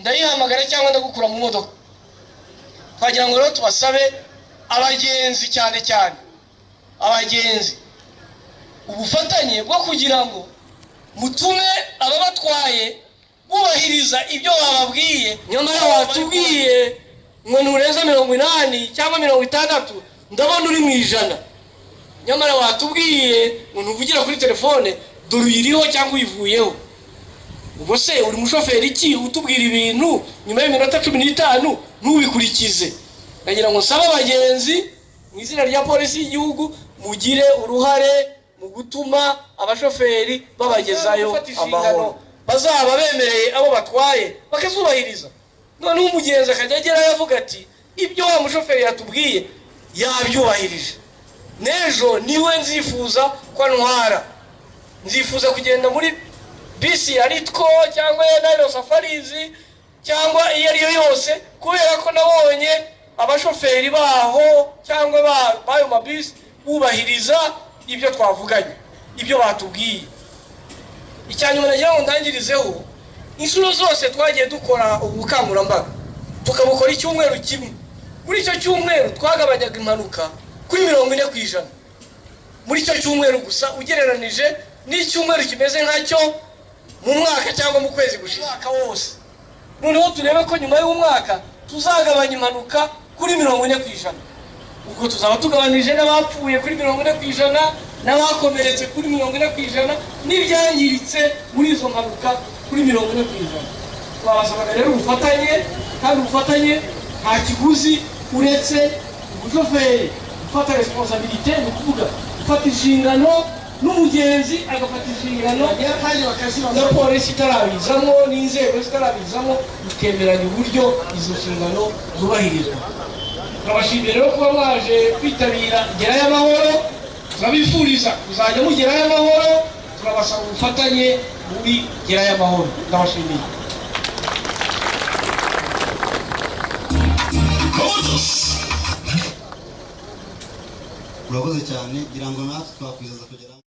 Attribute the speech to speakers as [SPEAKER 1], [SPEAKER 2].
[SPEAKER 1] ndayihamagara cyangwa ndagukura mu modoka twagira ngo rero tubasabe abagenzi cyane cyane abagenzi ubufatanye bwo kugira ngo mutume ababatwaye bubahiriza ibyo bababwiye. Nyamara watubwiye ngo ntureze 80 cyangwa 60 ndabona uri mu ijana. Nyamara watubwiye ngo ntuvugira kuri telefone dore uyiriho cyangwa uyivuyeho. Ubwo se uri mushoferi iki utubwira ibintu nyuma y'iminota 15 ntubikurikize? Nagira ngo saba abagenzi mu izina rya polisi y'igihugu mugire uruhare mu gutuma abashoferi babagezayo amahoro, bazaba bemereye abo batwaye bakazubahiriza. None umugenzi akajya yavuga ati ibyo wa mushoferi yatubwiye yabyubahirije, nejo niwe nzifuza ko ntwara, nzifuza kugenda muri bisi ya Ritco cyangwa ya Nairo Safaris cyangwa iyo ari yo yose, kubera ko nabonye abashoferi baho cyangwa bayo mabisi bubahiriza ibyo twavuganye, ibyo batubwiye. Icyanyuma nagira ngo ndangirizeho, inshuro zose twagiye dukora ubukangurambaga tukabukora icyumweru kimwe. Muri icyo cyumweru twagabanyaga impanuka kuri 40%. Muri icyo cyumweru gusa ugereranije n'icyumweru kimeze nkacyo mu mwaka cyangwa mu kwezi gushize wose. Noneho turebe ko nyuma y'umwaka tuzagabanya impanuka kuri 40%. Ubwo tuzaba tugabanije n'abapfuye kuri 40%, n'abakomeretse kuri 40%, n'ibyangiritse muri izo mpanuka kuri 40%. Twabasaba rero ubufatanye, kandi ubufatanye nta kiguzi uretse umushoferi ufata responsabilité, ni kuvuga ufata inshingano, n'umugenzi agafata inshingano, na polisi itarabizamo n'inzego zitarabizamo, tukemeranya uburyo izo nshingano zubahirizwa. Turabashimira rero kuba mwaje kwitabira Gerayo Amahoro, turabifuriza kuzajya mugerayo amahoro, turabasaba ubufatanye muri Gerayo Amahoro. Ndabashimiye.
[SPEAKER 2] Murakoze cyane, ngira ngo natwe twakwizaza kugera